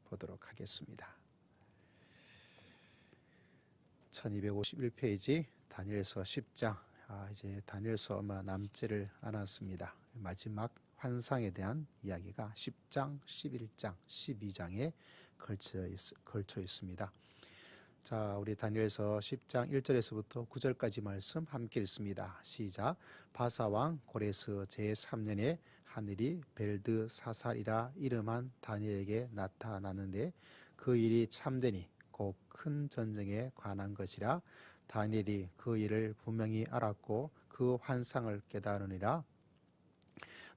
보도록 하겠습니다. 1251페이지 다니엘서 10장. 이제 다니엘서 얼마 남지를 않았습니다. 마지막 환상에 대한 이야기가 10장, 11장, 12장에 걸쳐 있습니다. 자, 우리 다니엘서 10장 1절에서부터 9절까지 말씀 함께 읽습니다. 시작. 바사왕 고레스 제3년에 하늘이 벨드사살이라 이름한 다니엘에게 나타나는데 그 일이 참되니 곧 큰 전쟁에 관한 것이라. 다니엘이 그 일을 분명히 알았고 그 환상을 깨달으니라.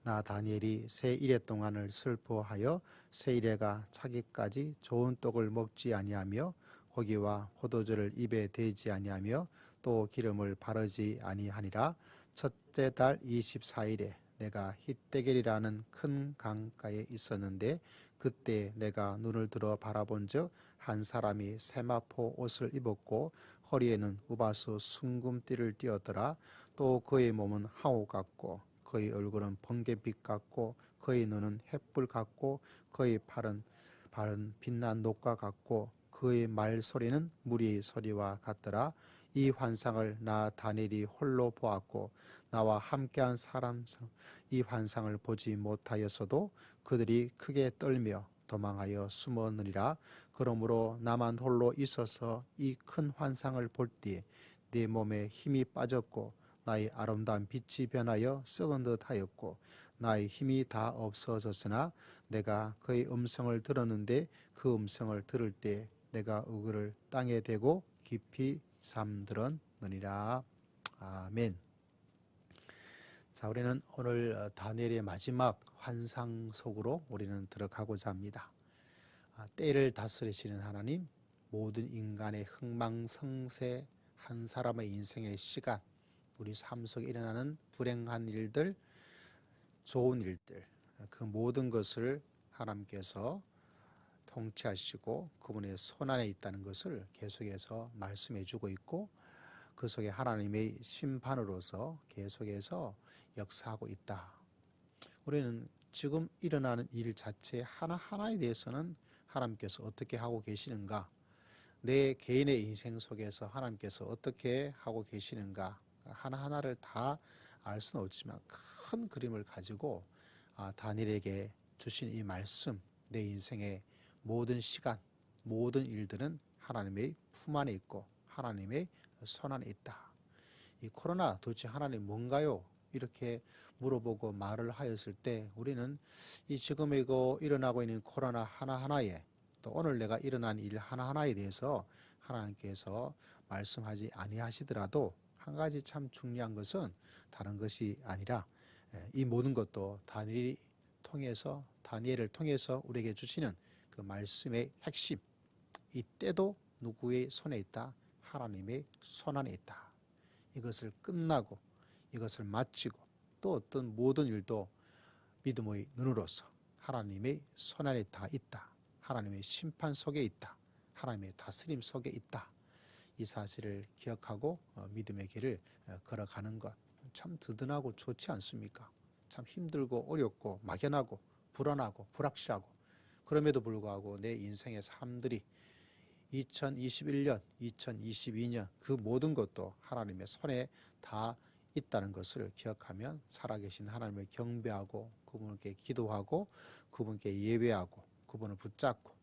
나 다니엘이 새 이래 동안을 슬퍼하여 새 이래가 차기까지 좋은 떡을 먹지 아니하며 고기와 포도주를 입에 대지 아니하며 또 기름을 바르지 아니하니라. 첫째 달 24일에 내가 힛데겔이라는 큰 강가에 있었는데 그때 내가 눈을 들어 바라본즉 한 사람이 세마포 옷을 입었고 허리에는 우바수 순금띠를 띠었더라. 또 그의 몸은 하우 같고 그의 얼굴은 번개빛 같고 그의 눈은 햇불 같고 그의 발은 빛난 녹과 같고 그의 말소리는 무리의 소리와 같더라. 이 환상을 나 다니엘이 홀로 보았고 나와 함께한 사람 이 환상을 보지 못하였어도 그들이 크게 떨며 도망하여 숨었느니라. 그러므로 나만 홀로 있어서 이 큰 환상을 볼 때에 내 몸에 힘이 빠졌고 나의 아름다운 빛이 변하여 썩은 듯 하였고 나의 힘이 다 없어졌으나 내가 그의 음성을 들었는데 그 음성을 들을 때 내가 얼굴을 땅에 대고 깊이 잠들었느니라. 아멘. 자, 우리는 오늘 다니엘의 마지막 환상 속으로 우리는 들어가고자 합니다. 때를 다스리시는 하나님, 모든 인간의 흥망성쇠, 한 사람의 인생의 시간, 우리 삶 속에 일어나는 불행한 일들, 좋은 일들, 그 모든 것을 하나님께서 통치하시고 그분의 손안에 있다는 것을 계속해서 말씀해 주고 있고 그 속에 하나님의 심판으로서 계속해서 역사하고 있다. 우리는 지금 일어나는 일 자체 하나하나에 대해서는 하나님께서 어떻게 하고 계시는가, 내 개인의 인생 속에서 하나님께서 어떻게 하고 계시는가 하나하나를 다 알 수는 없지만 큰 그림을 가지고 다니엘에게 주신 이 말씀, 내 인생의 모든 시간, 모든 일들은 하나님의 품 안에 있고 하나님의 손 안에 있다. 이 코로나 도대체 하나님 뭔가요? 이렇게 물어보고 말을 하였을 때 우리는 이 지금 일어나고 있는 코로나 하나하나에 또 오늘 내가 일어난 일 하나하나에 대해서 하나님께서 말씀하지 아니하시더라도 한 가지 참 중요한 것은 다른 것이 아니라 이 모든 것도 다니엘을 통해서 우리에게 주시는 그 말씀의 핵심, 이 때도 누구의 손에 있다? 하나님의 손 안에 있다. 이것을 끝나고 이것을 마치고 또 어떤 모든 일도 믿음의 눈으로서 하나님의 손 안에 다 있다. 하나님의 심판 속에 있다. 하나님의 다스림 속에 있다. 이 사실을 기억하고 믿음의 길을 걸어가는 것 참 든든하고 좋지 않습니까? 참 힘들고 어렵고 막연하고 불안하고 불확실하고 그럼에도 불구하고 내 인생의 삶들이 2021년, 2022년 그 모든 것도 하나님의 손에 다 있다는 것을 기억하면 살아계신 하나님을 경배하고 그분께 기도하고 그분께 예배하고 그분을 붙잡고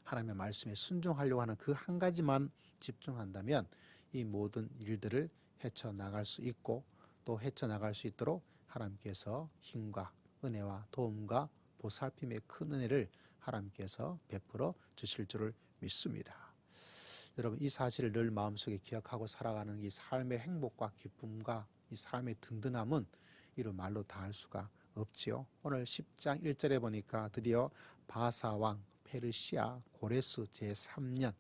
하나님의 말씀에 순종하려고 하는 그 한 가지만 집중한다면 이 모든 일들을 헤쳐나갈 수 있고 또 헤쳐나갈 수 있도록 하나님께서 힘과 은혜와 도움과 보살핌의 큰 은혜를 하나님께서 베풀어 주실 줄을 믿습니다. 여러분, 이 사실을 늘 마음속에 기억하고 살아가는 이 삶의 행복과 기쁨과 이 삶의 든든함은 이루 말로 다 할 수가 없지요. 오늘 10장 1절에 보니까 드디어 바사왕 페르시아 고레스 제3년,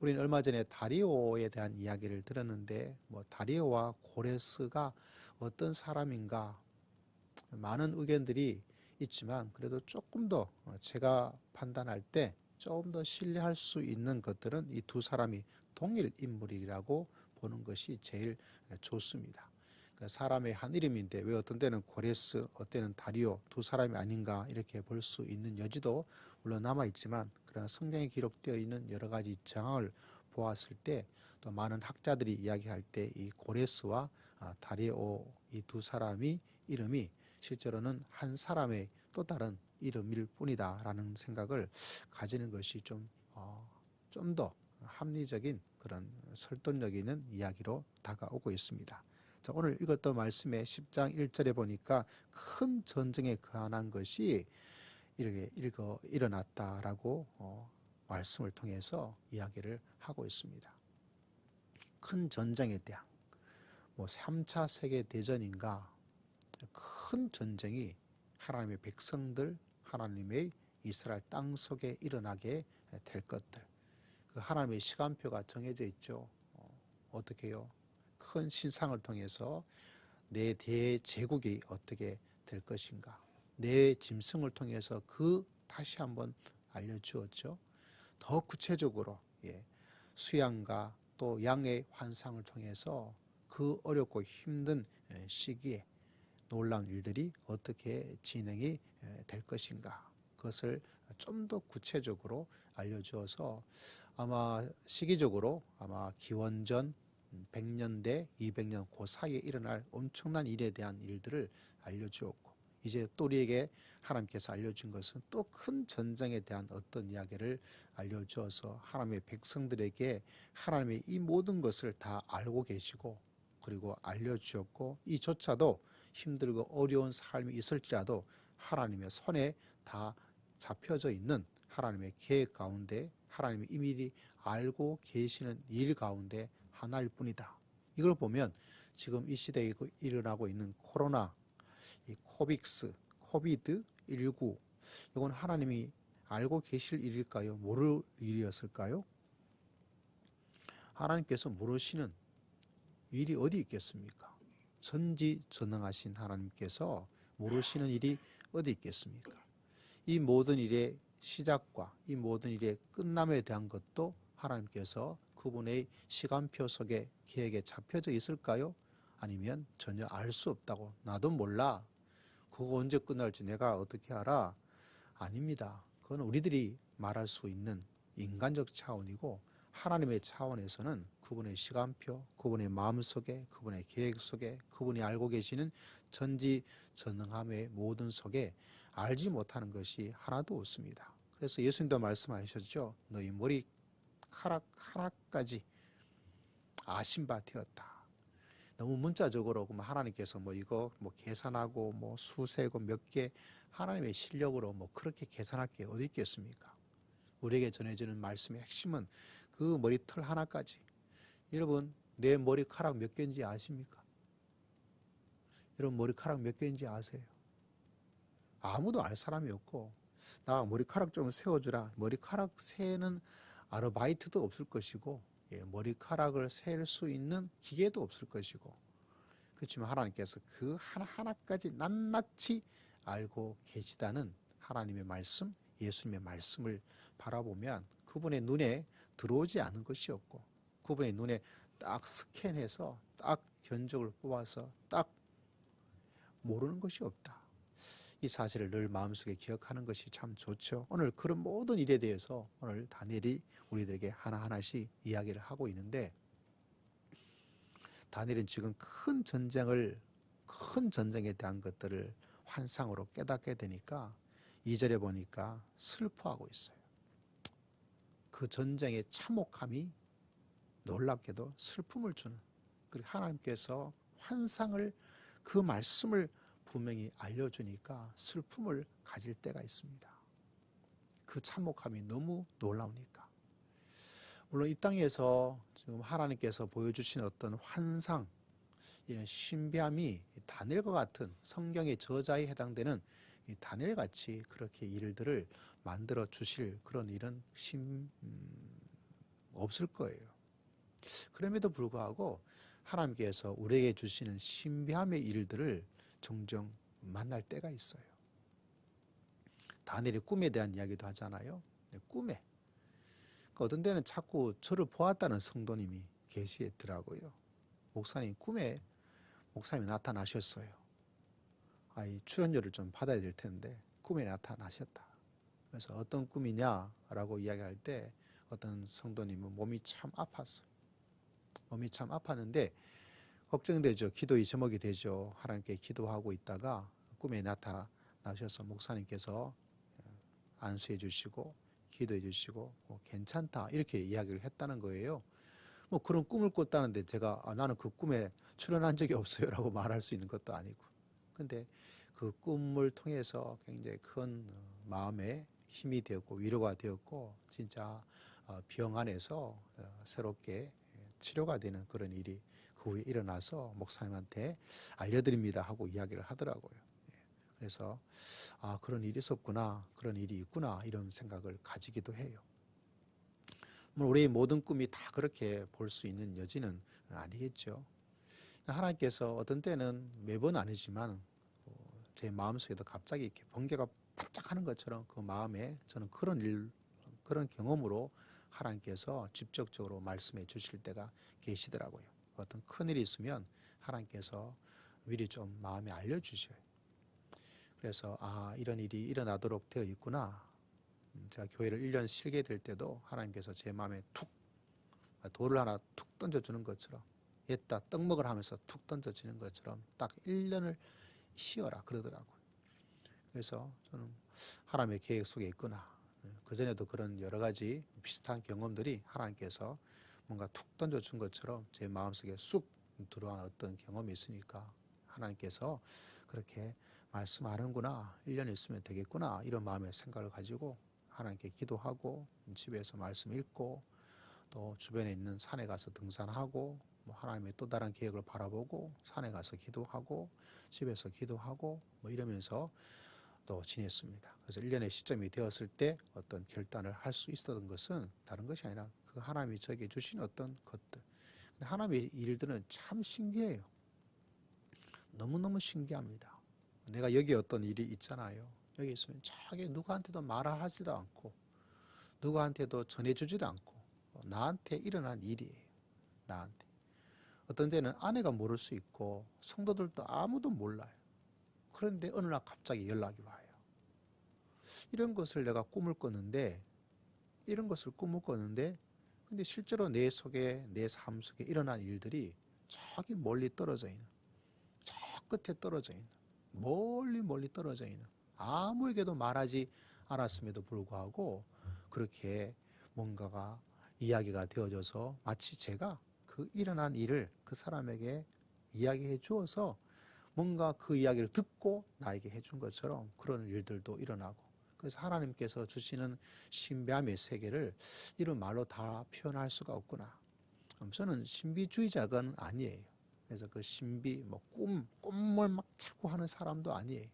우리는 얼마 전에 다리오에 대한 이야기를 들었는데 다리오와 고레스가 어떤 사람인가 많은 의견들이 있지만 그래도 조금 더 제가 판단할 때 조금 더 신뢰할 수 있는 것들은 이 두 사람이 동일 인물이라고 보는 것이 제일 좋습니다. 사람의 한 이름인데 왜 어떤 때는 고레스, 어떤 때는 다리오 두 사람이 아닌가 이렇게 볼 수 있는 여지도 물론 남아있지만, 그러나 성경에 기록되어 있는 여러 가지 정황을 보았을 때, 또 많은 학자들이 이야기할 때 이 고레스와 다리오 이 두 사람이 이름이 실제로는 한 사람의 또 다른 이름일 뿐이다 라는 생각을 가지는 것이 좀 더 합리적인 그런 설득력 있는 이야기로 다가오고 있습니다. 자, 오늘 읽었던 말씀의 10장 1절에 보니까 큰 전쟁에 관한 것이 이렇게 일어났다라고 말씀을 통해서 이야기를 하고 있습니다. 큰 전쟁에 대한 3차 세계대전인가 큰 전쟁이 하나님의 백성들, 하나님의 이스라엘 땅 속에 일어나게 될 것들, 그 하나님의 시간표가 정해져 있죠. 어떻게 해요? 큰 신상을 통해서 내 대제국이 어떻게 될 것인가, 내 짐승을 통해서 다시 한번 알려주었죠. 더 구체적으로 수양과 또 양의 환상을 통해서 그 어렵고 힘든 시기에 놀라운 일들이 어떻게 진행이 될 것인가, 그것을 좀 더 구체적으로 알려주어서 아마 시기적으로 아마 기원전 100년대 200년 그 사이에 일어날 엄청난 일에 대한 일들을 알려주었고, 이제 또 우리에게 하나님께서 알려준 것은 또 큰 전쟁에 대한 어떤 이야기를 알려주어서 하나님의 백성들에게 하나님의 이 모든 것을 다 알고 계시고 그리고 알려주었고, 이조차도 힘들고 어려운 삶이 있을지라도 하나님의 손에 다 잡혀져 있는 하나님의 계획 가운데, 하나님이 이미 알고 계시는 일 가운데 하나일 뿐이다. 이걸 보면 지금 이 시대에 일어나고 있는 코로나, 이 코비드19, 이건 하나님이 알고 계실 일일까요? 모를 일이었을까요? 하나님께서 모르시는 일이 어디 있겠습니까? 전지전능하신 하나님께서 모르시는 일이 어디 있겠습니까? 이 모든 일의 시작과 이 모든 일의 끝남에 대한 것도 하나님께서 그분의 시간표 속에 계획에 잡혀져 있을까요? 아니면 전혀 알 수 없다고, 나도 몰라, 그거 언제 끝날지 내가 어떻게 알아? 아닙니다. 그건 우리들이 말할 수 있는 인간적 차원이고, 하나님의 차원에서는 그분의 시간표, 그분의 마음속에, 그분의 계획 속에, 그분이 알고 계시는 전지전능함의 모든 속에 알지 못하는 것이 하나도 없습니다. 그래서 예수님도 말씀하셨죠. 너희 머리카락 하나까지 아신 바 되었다. 너무 문자적으로 하나님께서 이거 계산하고 수세고 몇 개, 하나님의 실력으로 그렇게 계산할 게 어디 있겠습니까? 우리에게 전해지는 말씀의 핵심은 그 머리털 하나까지. 여러분, 내 머리카락 몇 개인지 아십니까? 여러분, 머리카락 몇 개인지 아세요? 아무도 알 사람이 없고, 나 머리카락 좀 세워주라, 머리카락 세는 아르바이트도 없을 것이고, 머리카락을 셀 수 있는 기계도 없을 것이고, 그렇지만 하나님께서 그 하나하나까지 낱낱이 알고 계시다는 하나님의 말씀, 예수님의 말씀을 바라보면 그분의 눈에 들어오지 않은 것이 없고, 그분의 눈에 딱 스캔해서 딱 견적을 뽑아서 딱 모르는 것이 없다. 이 사실을 늘 마음속에 기억하는 것이 참 좋죠. 오늘 그런 모든 일에 대해서 오늘 다니엘이 우리들에게 하나하나씩 이야기를 하고 있는데, 다니엘은 지금 큰 전쟁에 대한 것들을 환상으로 깨닫게 되니까 2절에 보니까 슬퍼하고 있어요. 그 전쟁의 참혹함이 놀랍게도 슬픔을 주는, 그리고 하나님께서 환상을, 그 말씀을 분명히 알려주니까 슬픔을 가질 때가 있습니다. 그 참혹함이 너무 놀라우니까. 물론 이 땅에서 지금 하나님께서 보여주신 어떤 환상, 이런 신비함이 다니엘과 같은 성경의 저자에 해당되는 다니엘같이 그렇게 일들을 만들어 주실 그런 일은 없을 거예요. 그럼에도 불구하고 하나님께서 우리에게 주시는 신비함의 일들을 종종 만날 때가 있어요. 다니엘이 꿈에 대한 이야기도 하잖아요. 꿈에. 어떤 데는 자꾸 저를 보았다는 성도님이 계시더라고요. 목사님, 꿈에 목사님이 나타나셨어요. 이 출연료를 좀 받아야 될 텐데 꿈에 나타나셨다. 그래서 어떤 꿈이냐라고 이야기할 때 어떤 성도님은 몸이 참 아팠어요. 몸이 참 아팠는데 걱정되죠. 기도의 제목이 되죠. 하나님께 기도하고 있다가 꿈에 나타나셔서 목사님께서 안수해 주시고 기도해 주시고 괜찮다 이렇게 이야기를 했다는 거예요. 그런 꿈을 꿨다는데 제가 나는 그 꿈에 출연한 적이 없어요 라고 말할 수 있는 것도 아니고, 근데 그 꿈을 통해서 굉장히 큰 마음에 힘이 되었고 위로가 되었고 진짜 병 안에서 새롭게 치료가 되는 그런 일이 그 후에 일어나서 목사님한테 알려드립니다 하고 이야기를 하더라고요. 그래서 그런 일이 있었구나, 그런 일이 있구나 이런 생각을 가지기도 해요. 우리의 모든 꿈이 다 그렇게 볼 수 있는 여지는 아니겠죠. 하나님께서 어떤 때는 매번 아니지만 제 마음속에도 갑자기 이렇게 번개가 반짝하는 것처럼 그 마음에 저는 그런 경험으로 하나님께서 직접적으로 말씀해 주실 때가 계시더라고요. 어떤 큰일이 있으면 하나님께서 미리 좀 마음에 알려주셔요. 그래서 이런 일이 일어나도록 되어 있구나. 제가 교회를 1년 쉬게 될 때도 하나님께서 제 마음에 돌을 하나 툭 던져주는 것처럼, 옛다 떡 먹으라 하면서 툭 던져지는 것처럼 딱 1년을 쉬어라 그러더라고요. 그래서 저는 하나님의 계획 속에 있구나. 그전에도 그런 여러 가지 비슷한 경험들이 하나님께서 뭔가 툭 던져준 것처럼 제 마음속에 쑥 들어온 어떤 경험이 있으니까 하나님께서 그렇게 말씀하는구나, 1년 있으면 되겠구나 이런 마음의 생각을 가지고 하나님께 기도하고 집에서 말씀 읽고 또 주변에 있는 산에 가서 등산하고 하나님의 또 다른 계획을 바라보고 산에 가서 기도하고 집에서 기도하고 이러면서 또 지냈습니다. 그래서 1년의 시점이 되었을 때 어떤 결단을 할 수 있었던 것은 다른 것이 아니라 그 하나님이 저에게 주신 어떤 것들. 하나님의 일들은 참 신기해요. 너무너무 신기합니다. 내가 여기 어떤 일이 있잖아요. 여기 있으면 저기 누구한테도 말하지도 않고 누구한테도 전해주지도 않고 나한테 일어난 일이에요. 나한테. 어떤 때는 아내가 모를 수 있고 성도들도 아무도 몰라요. 그런데 어느 날 갑자기 연락이 와요. 이런 것을 내가 꿈을 꿨는데 근데 실제로 내 속에, 내 삶 속에 일어난 일들이 저기 멀리 떨어져 있는, 저 끝에 떨어져 있는, 멀리 떨어져 있는, 아무에게도 말하지 않았음에도 불구하고 그렇게 뭔가가 이야기가 되어져서 마치 제가 그 일어난 일을 그 사람에게 이야기해 주어서 뭔가 그 이야기를 듣고 나에게 해준 것처럼 그런 일들도 일어나고, 그래서 하나님께서 주시는 신비함의 세계를 이런 말로 다 표현할 수가 없구나. 저는 신비주의자가 아니에요. 그래서 그 신비, 꿈을 막 자꾸 하는 사람도 아니에요.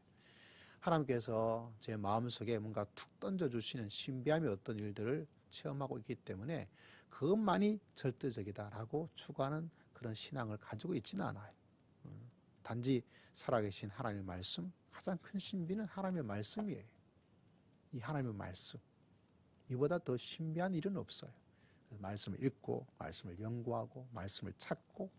하나님께서 제 마음속에 뭔가 툭 던져주시는 신비함의 어떤 일들을 체험하고 있기 때문에 그것만이 절대적이다라고 추구하는 그런 신앙을 가지고 있지는 않아요. 단지 살아계신 하나님의 말씀, 가장 큰 신비는 하나님의 말씀이에요. 이 하나님의 말씀, 이보다 더 신비한 일은 없어요. 말씀을 읽고 말씀을 연구하고 말씀을 찾고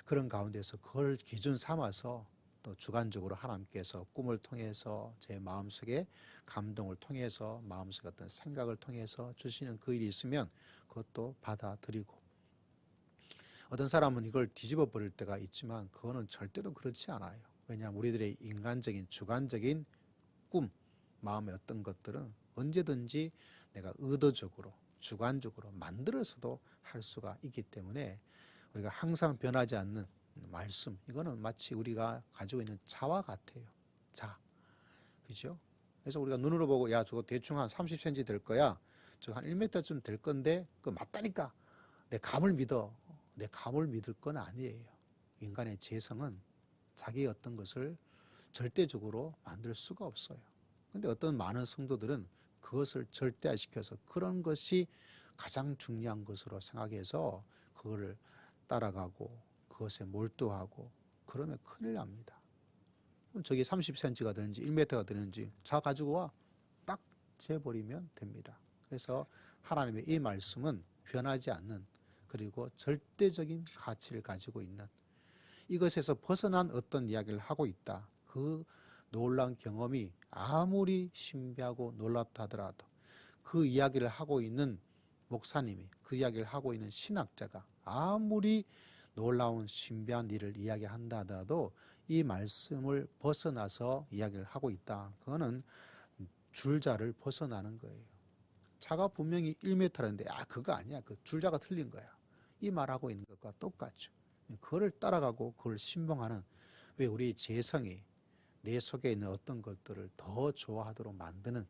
그런 가운데서 그걸 기준 삼아서 또 주관적으로 하나님께서 꿈을 통해서 제 마음속에 감동을 통해서 마음속에 어떤 생각을 통해서 주시는 그 일이 있으면 그것도 받아들이고, 어떤 사람은 이걸 뒤집어 버릴 때가 있지만 그거는 절대로 그렇지 않아요. 왜냐하면 우리들의 인간적인 주관적인 꿈, 마음의 어떤 것들은 언제든지 내가 의도적으로 주관적으로 만들어서도 할 수가 있기 때문에 우리가 항상 변하지 않는 말씀, 이거는 마치 우리가 가지고 있는 자와 같아요. 자, 그죠? 그래서 우리가 눈으로 보고 야 저거 대충 한 30cm 될 거야, 저거 한 1m쯤 될 건데 그거 맞다니까, 내 감을 믿어. 내 감을 믿을 건 아니에요. 인간의 재성은 자기의 어떤 것을 절대적으로 만들 수가 없어요. 근데 어떤 많은 성도들은 그것을 절대화시켜서 그런 것이 가장 중요한 것으로 생각해서 그거를 따라가고 그것에 몰두하고 그러면 큰일 납니다. 저게 30cm가 되는지 1m가 되는지 자 가지고 와 딱 재버리면 됩니다. 그래서 하나님의 이 말씀은 변하지 않는, 그리고 절대적인 가치를 가지고 있는, 이것에서 벗어난 어떤 이야기를 하고 있다. 그 놀라운 경험이 아무리 신비하고 놀랍다 하더라도 그 이야기를 하고 있는 목사님이, 그 이야기를 하고 있는 신학자가 아무리 놀라운 신비한 일을 이야기한다 하더라도 이 말씀을 벗어나서 이야기를 하고 있다. 그거는 줄자를 벗어나는 거예요. 차가 분명히 1m라는데 그거 아니야. 그 줄자가 틀린 거야. 이 말하고 있는 것과 똑같죠. 그거를 따라가고 그걸 신봉하는, 왜 우리 재성이 내 속에 있는 어떤 것들을 더 좋아하도록 만드는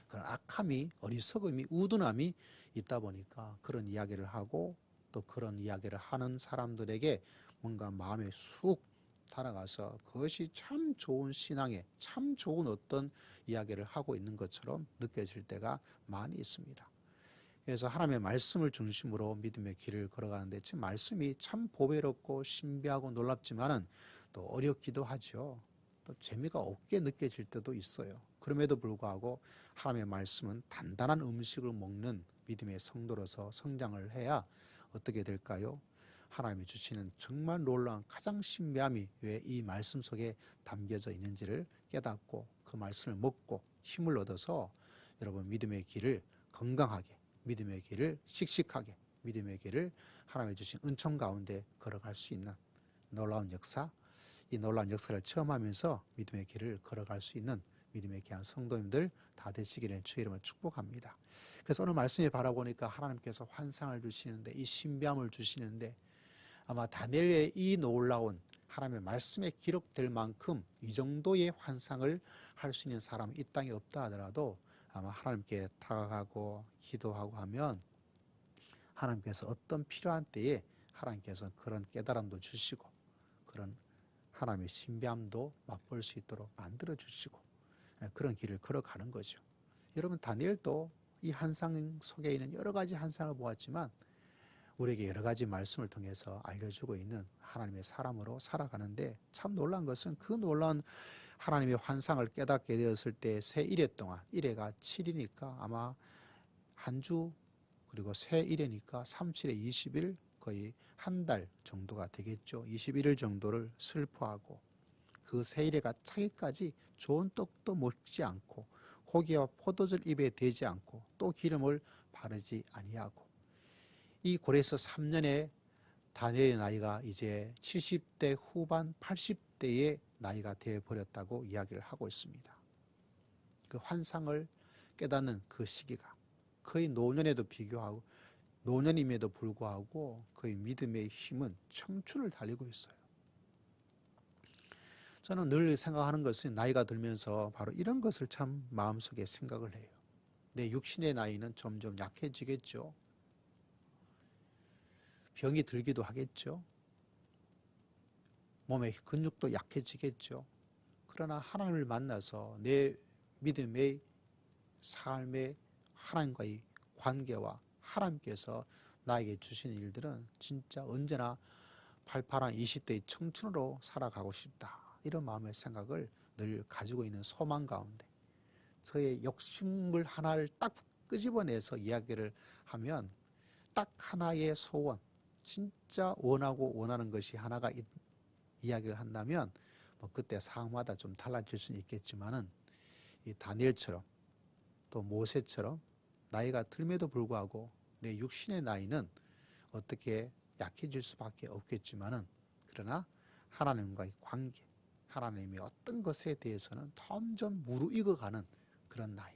그런 악함이, 어리석음이, 우둔함이 있다 보니까 그런 이야기를 하고 또 그런 이야기를 하는 사람들에게 뭔가 마음에 쑥 달아가서 그것이 참 좋은 신앙에 참 좋은 어떤 이야기를 하고 있는 것처럼 느껴질 때가 많이 있습니다. 그래서 하나님의 말씀을 중심으로 믿음의 길을 걸어가는데 지금 말씀이 참 보배롭고 신비하고 놀랍지만은 또 어렵기도 하죠. 또 재미가 없게 느껴질 때도 있어요. 그럼에도 불구하고 하나님의 말씀은 단단한 음식을 먹는 믿음의 성도로서 성장을 해야 어떻게 될까요? 하나님이 주시는 정말 놀라운 가장 신비함이 왜 이 말씀 속에 담겨져 있는지를 깨닫고 그 말씀을 먹고 힘을 얻어서 여러분 믿음의 길을 건강하게, 믿음의 길을 씩씩하게, 믿음의 길을 하나님이 주신 은총 가운데 걸어갈 수 있는 놀라운 역사, 이 놀라운 역사를 체험하면서 믿음의 길을 걸어갈 수 있는 믿음의 귀한 성도님들 다 되시기를 주의 이름으로 축복합니다. 그래서 오늘 말씀을 바라보니까 하나님께서 환상을 주시는데, 이 신비함을 주시는데, 아마 다니엘의 이 놀라운 하나님의 말씀에 기록될 만큼 이 정도의 환상을 할 수 있는 사람이 이 땅에 없다 하더라도 아마 하나님께 다가가고 기도하고 하면 하나님께서 어떤 필요한 때에 하나님께서 그런 깨달음도 주시고 그런 하나님의 신비함도 맛볼 수 있도록 만들어 주시고 그런 길을 걸어가는 거죠. 여러분, 다니엘도 이 환상 속에 있는 여러 가지 환상을 보았지만 우리에게 여러 가지 말씀을 통해서 알려주고 있는 하나님의 사람으로 살아가는데, 참 놀라운 것은 그 놀라운 하나님의 환상을 깨닫게 되었을 때 새 1회 동안, 1회가 7이니까 아마 한 주, 그리고 새 1회니까 3, 7에 20일, 거의 한 달 정도가 되겠죠. 21일 정도를 슬퍼하고 그 새 1회가 차기까지 좋은 떡도 먹지 않고 고기와 포도주를 입에 대지 않고 또 기름을 바르지 아니하고, 이 고레스 3년에 다니엘의 나이가 이제 70대 후반 80대의 나이가 되어버렸다고 이야기를 하고 있습니다. 그 환상을 깨닫는 그 시기가 거의 노년에도 비교하고, 노년임에도 불구하고 거의 믿음의 힘은 청춘을 달리고 있어요. 저는 늘 생각하는 것은 나이가 들면서 바로 이런 것을 참 마음속에 생각을 해요. 내 육신의 나이는 점점 약해지겠죠. 병이 들기도 하겠죠. 몸의 근육도 약해지겠죠. 그러나 하나님을 만나서 내 믿음의 삶의 하나님과의 관계와 하나님께서 나에게 주시는 일들은 진짜 언제나 팔팔한 20대의 청춘으로 살아가고 싶다, 이런 마음의 생각을 늘 가지고 있는 소망 가운데 저의 욕심을 하나를 딱 끄집어내서 이야기를 하면 딱 하나의 소원, 진짜 원하고 원하는 것이 하나가 이야기를 한다면 뭐 그때 상황마다 좀 달라질 수는 있겠지만은 이 다니엘처럼 또 모세처럼 나이가 들면에도 불구하고 내 육신의 나이는 어떻게 약해질 수밖에 없겠지만은, 그러나 하나님과의 관계, 하나님의 어떤 것에 대해서는 점점 무르익어가는 그런 나이.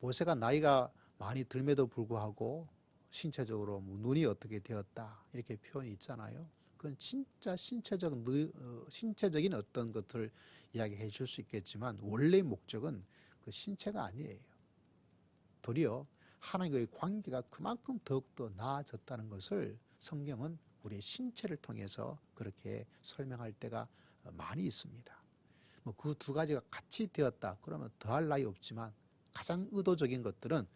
모세가 나이가 많이 들면에도 불구하고 신체적으로 뭐 눈이 어떻게 되었다 이렇게 표현이 있잖아요. 그건 진짜 신체적인 어떤 것들을 이야기해 줄 수 있겠지만 원래의 목적은 그 신체가 아니에요. 도리어 하나님과의 관계가 그만큼 더욱더 나아졌다는 것을 성경은 우리의 신체를 통해서 그렇게 설명할 때가 많이 있습니다. 뭐 그 두 가지가 같이 되었다 그러면 더할 나위 없지만 가장 의도적인 것들은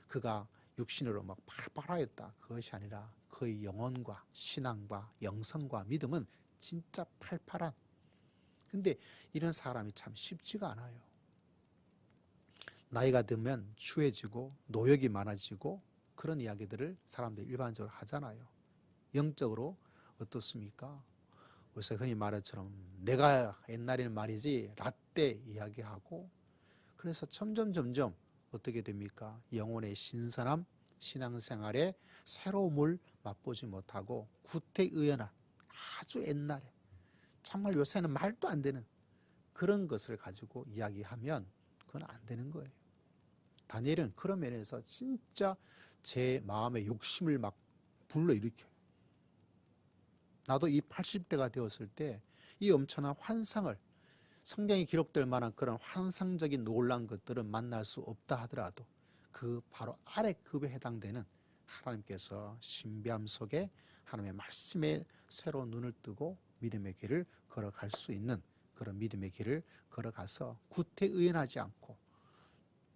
그가 육신으로 막 팔팔하였다, 그것이 아니라 그의 영혼과 신앙과 영성과 믿음은 진짜 팔팔한. 근데 이런 사람이 참 쉽지가 않아요. 나이가 들면 추해지고 노역이 많아지고 그런 이야기들을 사람들이 일반적으로 하잖아요. 영적으로 어떻습니까? 요새 흔히 말처럼 내가 옛날에는 말이지 라떼 이야기하고, 그래서 점점 어떻게 됩니까? 영혼의 신선함, 신앙생활에 새로움을 맛보지 못하고 구태의연한 아주 옛날에, 정말 요새는 말도 안 되는 그런 것을 가지고 이야기하면 그건 안 되는 거예요. 다니엘은 그런 면에서 진짜 제 마음의 욕심을 막 불러일으켜요. 나도 이 80대가 되었을 때 이 엄청난 환상을, 성경에 기록될 만한 그런 환상적인 놀라운 것들은 만날 수 없다 하더라도 그 바로 아래 급에 해당되는 하나님께서 신비함 속에 하나님의 말씀에 새로운 눈을 뜨고 믿음의 길을 걸어갈 수 있는 그런 믿음의 길을 걸어가서 구태의연하지 않고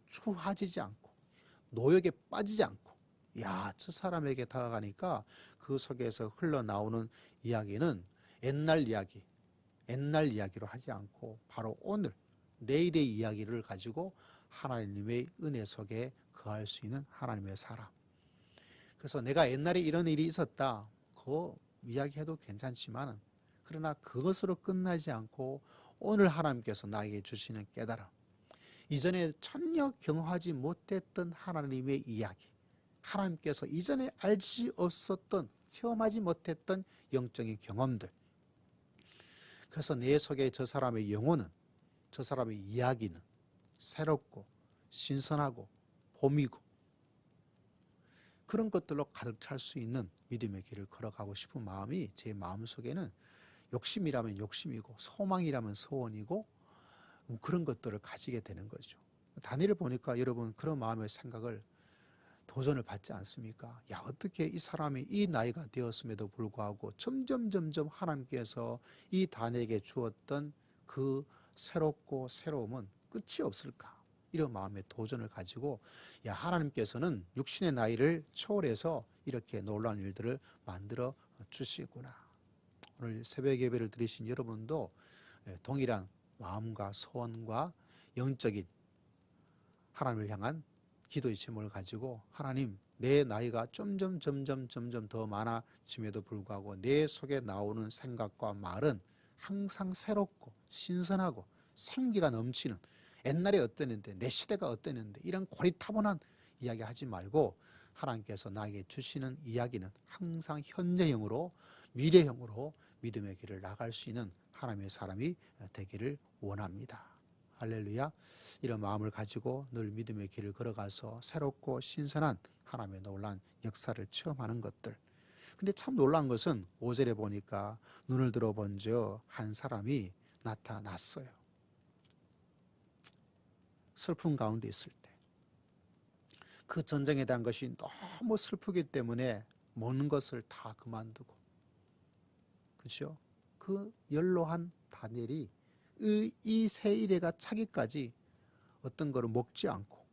추하지지 않고 노역에 빠지지 않고, 야, 저 사람에게 다가가니까 그 속에서 흘러나오는 이야기는 옛날 이야기로 하지 않고 바로 오늘, 내일의 이야기를 가지고 하나님의 은혜 속에 거할 수 있는 하나님의 사람. 그래서 내가 옛날에 이런 일이 있었다, 그거 이야기해도 괜찮지만, 그러나 그것으로 끝나지 않고 오늘 하나님께서 나에게 주시는 깨달음, 이전에 전혀 경험하지 못했던 하나님의 이야기, 하나님께서 이전에 알지 없었던, 체험하지 못했던 영적인 경험들. 그래서 내 속에 저 사람의 영혼은, 저 사람의 이야기는 새롭고 신선하고 봄이고 그런 것들로 가득 찰 수 있는 믿음의 길을 걸어가고 싶은 마음이 제 마음속에는, 욕심이라면 욕심이고 소망이라면 소원이고 그런 것들을 가지게 되는 거죠. 다니엘을 보니까 여러분 그런 마음의 생각을, 도전을 받지 않습니까? 야, 어떻게 이 사람이 이 나이가 되었음에도 불구하고 점점 하나님께서 이 다니엘에게 주었던 그 새롭고 새로움은 끝이 없을까? 이런 마음의 도전을 가지고, 야, 하나님께서는 육신의 나이를 초월해서 이렇게 놀라운 일들을 만들어 주시구나. 오늘 새벽 예배를 드리신 여러분도 동일한 마음과 소원과 영적인 하나님을 향한 기도의 제목을 가지고, 하나님, 내 나이가 점점 더 많아짐에도 불구하고 내 속에 나오는 생각과 말은 항상 새롭고 신선하고 생기가 넘치는, 옛날에 어땠는데 내 시대가 어땠는데 이런 고리타분한 이야기 하지 말고, 하나님께서 나에게 주시는 이야기는 항상 현재형으로 미래형으로 믿음의 길을 나갈 수 있는 하나님의 사람이 되기를 원합니다. 할렐루야. 이런 마음을 가지고 늘 믿음의 길을 걸어가서 새롭고 신선한 하나님의 놀라운 역사를 체험하는 것들. 근데 참 놀라운 것은 5절에 보니까 눈을 들어본즉 한 사람이 나타났어요. 슬픔 가운데 있을 때, 그 전쟁에 대한 것이 너무 슬프기 때문에 먹는 것을 다 그만두고, 그렇죠? 그 연로한 다니엘이 이 세 일회가 차기까지 어떤 거를 먹지 않고,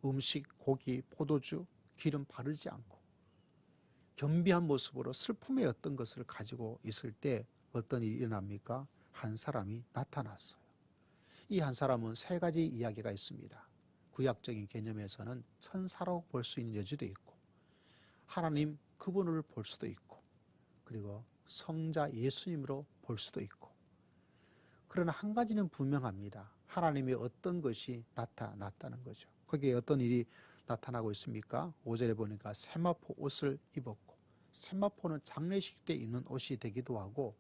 음식, 고기, 포도주, 기름 바르지 않고 겸비한 모습으로 슬픔의 어떤 것을 가지고 있을 때 어떤 일이 일어납니까? 한 사람이 나타났어요. 이 한 사람은 세 가지 이야기가 있습니다. 구약적인 개념에서는 천사라고 볼 수 있는 여지도 있고, 하나님 그분을 볼 수도 있고, 그리고 성자 예수님으로 볼 수도 있고. 그러나 한 가지는 분명합니다. 하나님의 어떤 것이 나타났다는 거죠. 거기에 어떤 일이 나타나고 있습니까? 5절에 보니까 세마포 옷을 입었고, 세마포는 장례식 때 입는 옷이 되기도 하고,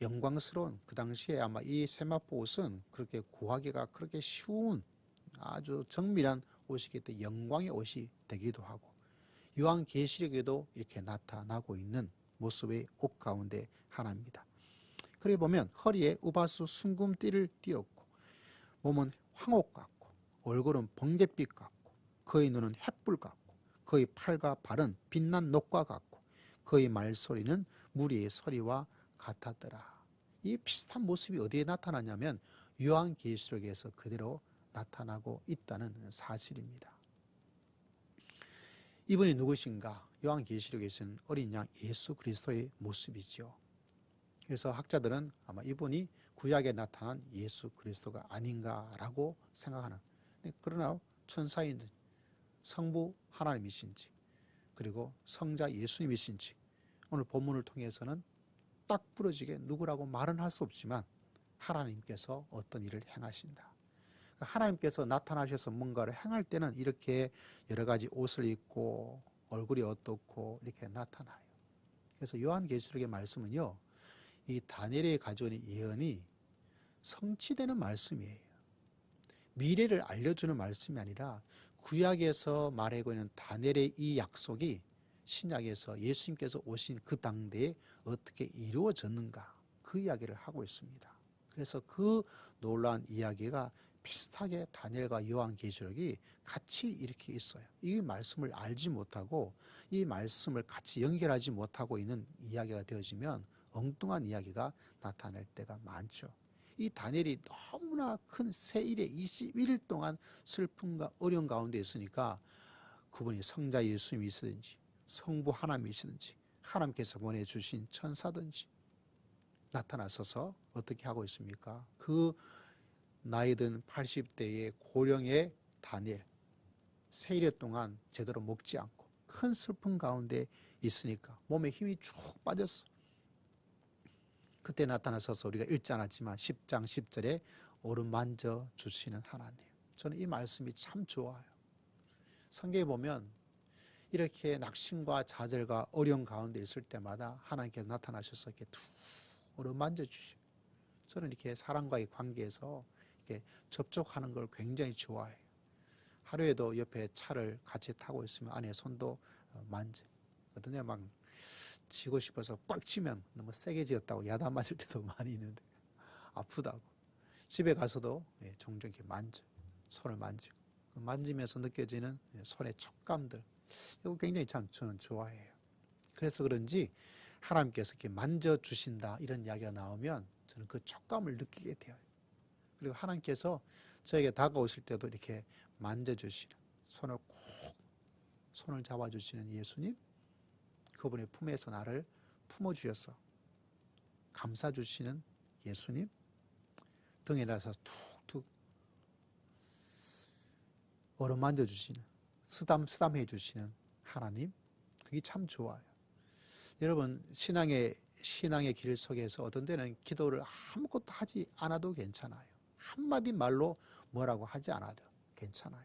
영광스러운, 그 당시에 아마 이 세마포 옷은 그렇게 구하기가 그렇게 쉬운 아주 정밀한 옷이기 때문에 영광의 옷이 되기도 하고, 요한계시록에도 이렇게 나타나고 있는 모습의 옷 가운데 하나입니다. 그래 보면 허리에 우바수 순금띠를 띄었고, 몸은 황옥 같고, 얼굴은 번갯빛 같고, 그의 눈은 햇불 같고, 그의 팔과 발은 빛난 녹과 같고, 그의 말소리는 무리의 소리와 같았더라. 이 비슷한 모습이 어디에 나타나냐면 요한계시록에서 그대로 나타나고 있다는 사실입니다. 이분이 누구신가? 요한계시록에서는 어린 양 예수 그리스도의 모습이죠. 그래서 학자들은 아마 이분이 구약에 나타난 예수 그리스도가 아닌가라고 생각하는. 그러나 천사인 성부 하나님이신지, 그리고 성자 예수님이신지 오늘 본문을 통해서는 딱 부러지게 누구라고 말은 할 수 없지만 하나님께서 어떤 일을 행하신다. 하나님께서 나타나셔서 뭔가를 행할 때는 이렇게 여러 가지 옷을 입고 얼굴이 어떻고 이렇게 나타나요. 그래서 요한계시록의 말씀은요, 이 다니엘이 가져온 예언이 성취되는 말씀이에요. 미래를 알려주는 말씀이 아니라 구약에서 말하고 있는 다니엘의 이 약속이 신약에서 예수님께서 오신 그 당대에 어떻게 이루어졌는가, 그 이야기를 하고 있습니다. 그래서 그 놀라운 이야기가 비슷하게 다니엘과 요한계시록이 같이 이렇게 있어요. 이 말씀을 알지 못하고 이 말씀을 같이 연결하지 못하고 있는 이야기가 되어지면 엉뚱한 이야기가 나타날 때가 많죠. 이 다니엘이 너무나 큰 세일에 21일 동안 슬픔과 어려운 가운데 있으니까 그분이 성자 예수님이시든지 성부 하나님이시든지 하나님께서 보내주신 천사든지 나타나셔서 어떻게 하고 있습니까? 그 나이 든 80대의 고령의 다니엘, 세일에 동안 제대로 먹지 않고 큰 슬픔 가운데 있으니까 몸에 힘이 쭉 빠졌어. 그때 나타나셔서 우리가 읽지 않았지만 10장 10절에 오른만져 주시는 하나님. 저는 이 말씀이 참 좋아요. 성경에 보면 이렇게 낙심과 좌절과 어려운 가운데 있을 때마다 하나님께서 나타나셔서 이렇게 툭 오른만져 주시고, 저는 이렇게 사람과의 관계에서 이렇게 접촉하는 걸 굉장히 좋아해요. 하루에도 옆에 차를 같이 타고 있으면 안에 손도 만져. 어떤 데 막 쥐고 싶어서 꽉 쥐면 너무 세게 쥐었다고 야단 맞을 때도 많이 있는데 아프다고. 집에 가서도 종종 이렇게 만져. 손을 만지고. 만지면서 느껴지는 손의 촉감들. 이거 굉장히 참 저는 좋아해요. 그래서 그런지 하나님께서 이렇게 만져주신다 이런 이야기가 나오면 저는 그 촉감을 느끼게 돼요. 그리고 하나님께서 저에게 다가오실 때도 이렇게 만져주시는, 손을 잡아주시는 예수님, 그분의 품에서 나를 품어주셔서 감싸주시는 예수님, 등에 나서 툭툭 어루만져주시는, 쓰담쓰담해 주시는 하나님, 그게 참 좋아요. 여러분, 신앙의 길 속에서 어떤 때는 기도를 아무것도 하지 않아도 괜찮아요. 한마디 말로 뭐라고 하지 않아도 괜찮아요.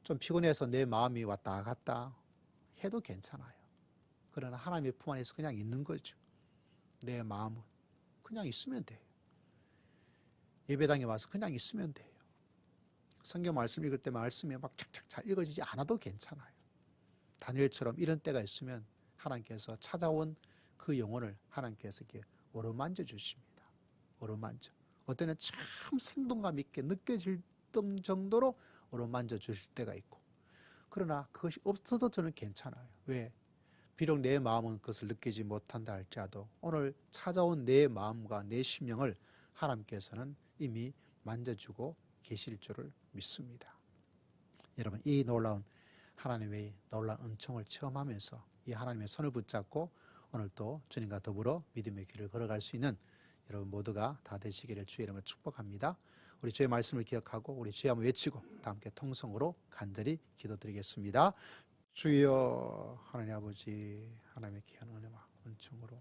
좀 피곤해서 내 마음이 왔다 갔다 해도 괜찮아요. 그러나 하나님의 품 안에서 그냥 있는 거죠. 내 마음은 그냥 있으면 돼요. 예배당에 와서 그냥 있으면 돼요. 성경 말씀 읽을 때 말씀이 막 착착 잘 읽어지지 않아도 괜찮아요. 다니엘처럼 이런 때가 있으면 하나님께서 찾아온 그 영혼을 하나님께서 이렇게 어루만져 주십니다. 어루만져. 어때는 참 생동감 있게 느껴질 정도로 어루만져 주실 때가 있고, 그러나 그것이 없어도 저는 괜찮아요. 왜? 비록 내 마음은 그것을 느끼지 못한다 할지라도 오늘 찾아온 내 마음과 내 심령을 하나님께서는 이미 만져주고 계실 줄을 믿습니다. 여러분, 이 놀라운 하나님의 놀라운 은총을 체험하면서 이 하나님의 손을 붙잡고 오늘 또 주님과 더불어 믿음의 길을 걸어갈 수 있는 여러분 모두가 다 되시기를 주의 이름으로 축복합니다. 우리 주의 말씀을 기억하고 우리 주의 한번 외치고 다 함께 통성으로 간절히 기도드리겠습니다. 주여, 하나님 아버지, 하나님의 귀한 은혜와 은총으로